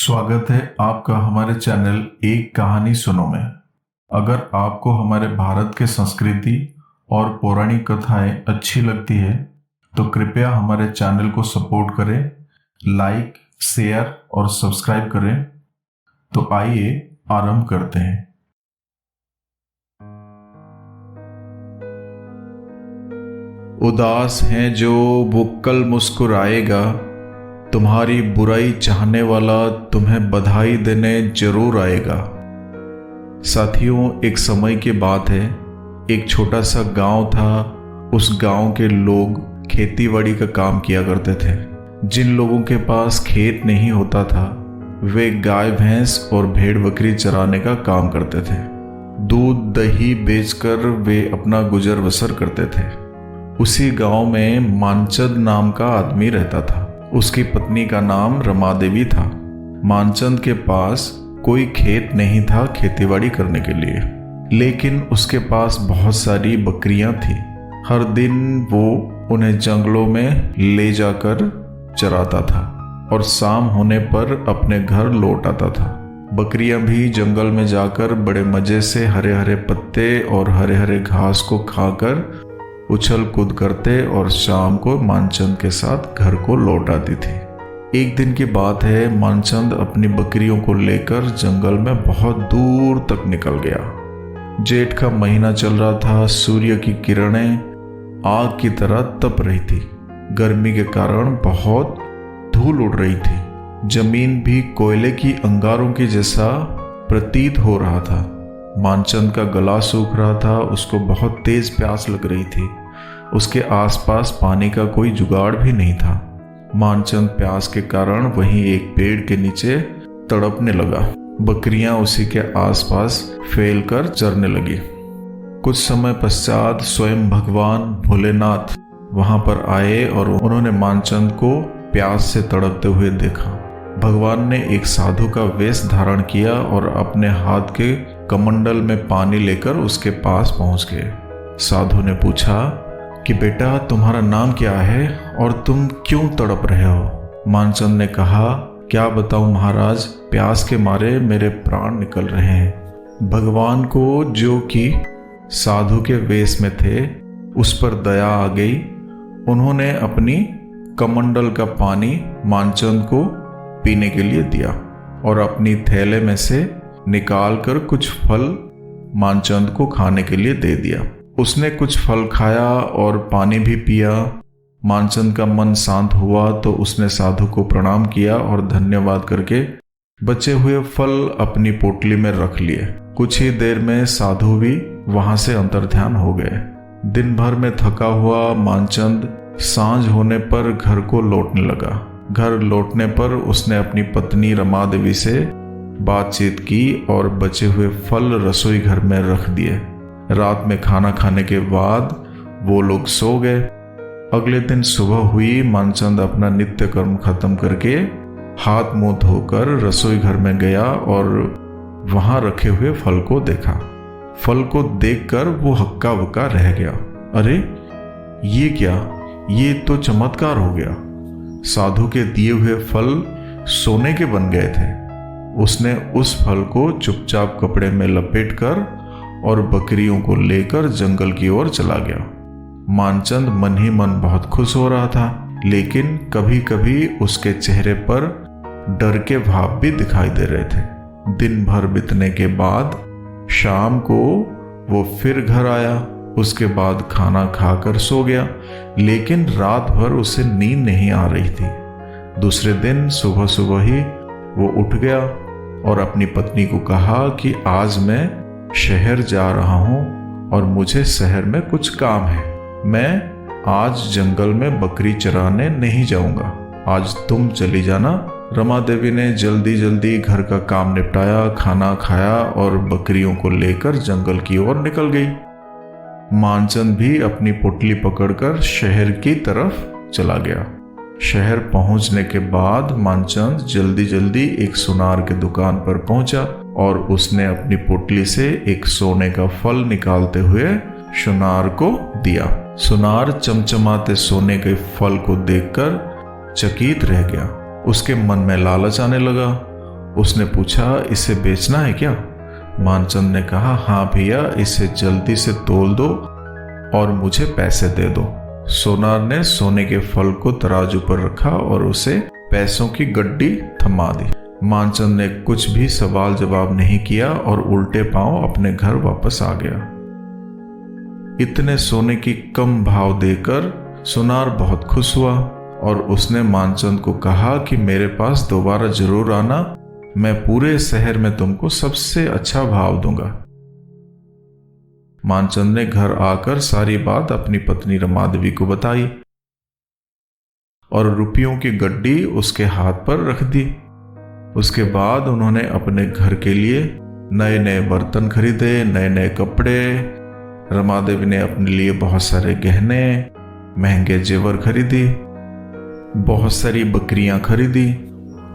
स्वागत है आपका हमारे चैनल एक कहानी सुनो में। अगर आपको हमारे भारत के संस्कृति और पौराणिक कथाएं अच्छी लगती है तो कृपया हमारे चैनल को सपोर्ट करें, लाइक, शेयर और सब्सक्राइब करें। तो आइए आरंभ करते हैं। उदास हैं जो वो कल मुस्कुराएगा, तुम्हारी बुराई चाहने वाला तुम्हें बधाई देने जरूर आएगा। साथियों, एक समय की बात है, एक छोटा सा गांव था। उस गांव के लोग खेतीबाड़ी का काम किया करते थे। जिन लोगों के पास खेत नहीं होता था वे गाय भैंस और भेड़ बकरी चराने का काम करते थे। दूध दही बेचकर वे अपना गुजर बसर करते थे। उसी गांव में मानचंद नाम का आदमी रहता था। उसकी पत्नी का नाम रमा देवी था। मानचंद के पास कोई खेत नहीं था खेतीबाड़ी करने के लिए, लेकिन उसके पास बहुत सारी बकरियां थी। हर दिन वो उन्हें जंगलों में ले जाकर चराता था और शाम होने पर अपने घर लौट आता था। बकरियां भी जंगल में जाकर बड़े मजे से हरे हरे पत्ते और हरे हरे घास को खाकर उछल कूद करते और शाम को मानचंद के साथ घर को लौट आती थी। एक दिन की बात है, मानचंद अपनी बकरियों को लेकर जंगल में बहुत दूर तक निकल गया। जेठ का महीना चल रहा था। सूर्य की किरणें आग की तरह तप रही थी। गर्मी के कारण बहुत धूल उड़ रही थी। जमीन भी कोयले की अंगारों की जैसा प्रतीत हो रहा था। मानचंद का गला सूख रहा था। उसको बहुत तेज प्यास लग रही थी। उसके आसपास पानी का कोई जुगाड़ भी नहीं था। मानचंद प्यास के कारण वहीं एक पेड़ के नीचे तड़पने लगा। बकरियां उसी के आसपास फैलकर चरने लगी। कुछ समय पश्चात स्वयं भगवान भोलेनाथ वहां पर आए और उन्होंने मानचंद को प्यास से तड़पते हुए देखा। भगवान ने एक साधु का वेश धारण किया और अपने हाथ के कमंडल में पानी लेकर उसके पास पहुंच गए। साधु ने पूछा कि बेटा, तुम्हारा नाम क्या है और तुम क्यों तड़प रहे हो? मानचंद ने कहा, क्या बताऊं महाराज, प्यास के मारे मेरे प्राण निकल रहे हैं। भगवान को, जो कि साधु के वेश में थे, उस पर दया आ गई। उन्होंने अपनी कमंडल का पानी मानचंद को पीने के लिए दिया और अपनी थैले में से निकालकर कुछ फल मानचंद को खाने के लिए दे दिया। उसने कुछ फल खाया और पानी भी पिया। मानचंद का मन शांत हुआ तो उसने साधु को प्रणाम किया और धन्यवाद करके बचे हुए फल अपनी पोटली में रख लिए। कुछ ही देर में साधु भी वहां से अंतर्ध्यान हो गए। दिन भर में थका हुआ मानचंद सांझ होने पर घर को लौटने लगा। घर लौटने पर उसने अपनी पत्नी रमा देवी से बातचीत की और बचे हुए फल रसोई घर में रख दिए। रात में खाना खाने के बाद वो लोग सो गए। अगले दिन सुबह हुई। मानचंद अपना नित्य कर्म खत्म करके हाथ मुंह धोकर रसोई घर में गया और वहां रखे हुए फल को देखा। फल को देखकर वो हक्का बक्का रह गया। अरे ये क्या, ये तो चमत्कार हो गया। साधु के दिए हुए फल सोने के बन गए थे। उसने उस फल को चुपचाप कपड़े में लपेटकर और बकरियों को लेकर जंगल की ओर चला गया। मानचंद मन ही मन बहुत खुश हो रहा था, लेकिन कभी कभी उसके चेहरे पर डर के भाव भी दिखाई दे रहे थे। दिन भर बीतने के बाद शाम को वो फिर घर आया। उसके बाद खाना खाकर सो गया, लेकिन रात भर उसे नींद नहीं आ रही थी। दूसरे दिन सुबह सुबह ही वो उठ गया और अपनी पत्नी को कहा कि आज मैं शहर जा रहा हूं और मुझे शहर में कुछ काम है। मैं आज जंगल में बकरी चराने नहीं जाऊंगा, आज तुम चली जाना। रमा देवी ने जल्दी जल्दी घर का काम निपटाया, खाना खाया और बकरियों को लेकर जंगल की ओर निकल गई। मानचंद भी अपनी पोटली पकड़कर शहर की तरफ चला गया। शहर पहुंचने के बाद मानचंद जल्दी जल्दी एक सुनार के दुकान पर पहुंचा और उसने अपनी पोटली से एक सोने का फल निकालते हुए सुनार को दिया। सुनार चमचमाते सोने के फल को देखकर चकित रह गया। उसके मन में लालच आने लगा उसने पूछा, इसे बेचना है क्या? मानचंद ने कहा, हाँ भैया, इसे जल्दी से तोल दो और मुझे पैसे दे दो। सोनार ने सोने के फल को तराजू पर रखा और उसे पैसों की गड्डी थमा दी। मानचंद ने कुछ भी सवाल जवाब नहीं किया और उल्टे पांव अपने घर वापस आ गया। इतने सोने की कम भाव देकर सोनार बहुत खुश हुआ और उसने मानचंद को कहा कि मेरे पास दोबारा जरूर आना, मैं पूरे शहर में तुमको सबसे अच्छा भाव दूंगा। मानचंद ने घर आकर सारी बात अपनी पत्नी रमादेवी को बताई और रुपयों की गड्डी उसके हाथ पर रख दी। उसके बाद उन्होंने अपने घर के लिए नए नए बर्तन खरीदे, नए नए कपड़े। रमादेवी ने अपने लिए बहुत सारे गहने, महंगे जेवर खरीदी, बहुत सारी बकरियां खरीदी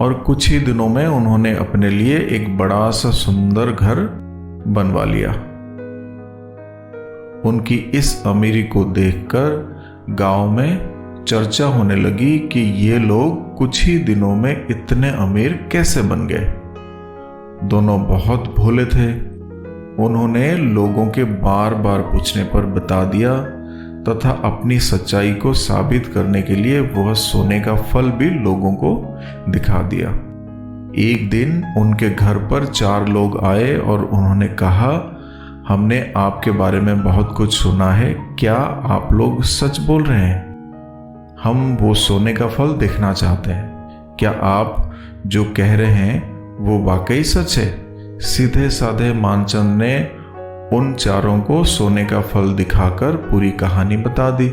और कुछ ही दिनों में उन्होंने अपने लिए एक बड़ा सा सुंदर घर बनवा लिया। उनकी इस अमीरी को देखकर गांव में चर्चा होने लगी कि ये लोग कुछ ही दिनों में इतने अमीर कैसे बन गए। दोनों बहुत भोले थे। उन्होंने लोगों के बार बार पूछने पर बता दिया तथा अपनी सच्चाई को साबित करने के लिए वह सोने का फल भी लोगों को दिखा दिया। एक दिन उनके घर पर 4 लोग आए और उन्होंने कहा, हमने आपके बारे में बहुत कुछ सुना है, क्या आप लोग सच बोल रहे हैं? हम वो सोने का फल देखना चाहते हैं। क्या आप जो कह रहे हैं वो वाकई सच है? सीधे साधे मानचंद ने उन चारों को सोने का फल दिखाकर पूरी कहानी बता दी।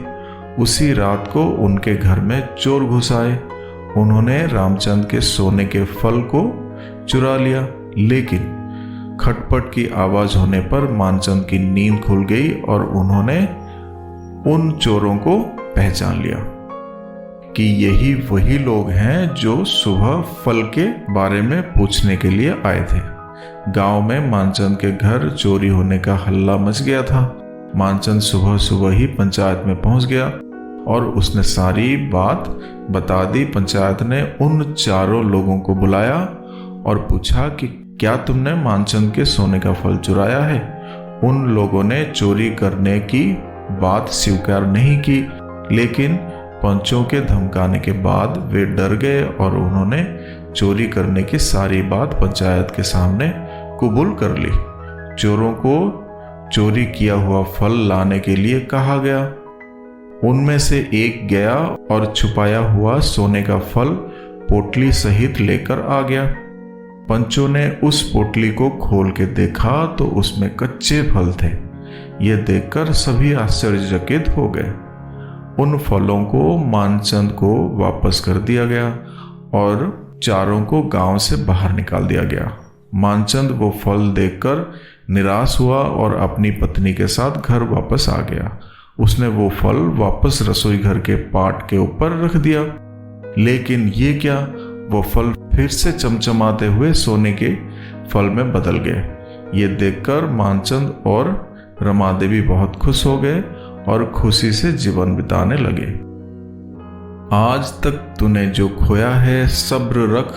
उसी रात को उनके घर में चोर घुस आए। उन्होंने रामचंद के सोने के फल को चुरा लिया, लेकिन खटपट की आवाज होने पर मानचंद की नींद खुल गई और उन्होंने उन चोरों को पहचान लिया कि यही वही लोग हैं जो सुबह फल के बारे में पूछने के लिए आए थे। गांव में मानचंद के घर चोरी होने का हल्ला मच गया था। मानचंद सुबह सुबह ही पंचायत में पहुंच गया और उसने सारी बात बता दी। पंचायत ने उन चारों लोगों को बुलाया और पूछा कि क्या तुमने मानचंद के सोने का फल चुराया है? उन लोगों ने चोरी करने की बात स्वीकार नहीं की, लेकिन पंचों के धमकाने के बाद वे डर गए और उन्होंने चोरी करने की सारी बात पंचायत के सामने कबूल कर ली। चोरों को चोरी किया हुआ फल लाने के लिए कहा गया। उनमें से एक गया और छुपाया हुआ सोने का फल पोटली सहित लेकर आ गया। पंचों ने उस पोटली को खोल के देखा तो उसमें कच्चे फल थे। ये देखकर सभी आश्चर्यचकित हो गए। उन फलों को मानचंद को वापस कर दिया गया और चारों को गांव से बाहर निकाल दिया गया। मानचंद वो फल देखकर निराश हुआ और अपनी पत्नी के साथ घर वापस आ गया। उसने वो फल वापस रसोई घर के पाट के ऊपर रख दिया, लेकिन ये क्या, वो फल फिर से चमचमाते हुए सोने के फल में बदल गए। ये देखकर मानचंद और रमादेवी बहुत खुश हो गए और खुशी से जीवन बिताने लगे। आज तक तूने जो खोया है सब्र रख,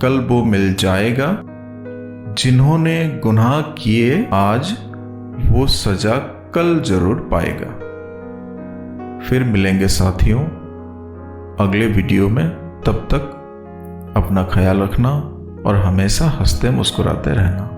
कल वो मिल जाएगा। जिन्होंने गुनाह किए आज वो सजा कल जरूर पाएगा। फिर मिलेंगे साथियों अगले वीडियो में। तब तक अपना ख्याल रखना और हमेशा हंसते मुस्कुराते रहना।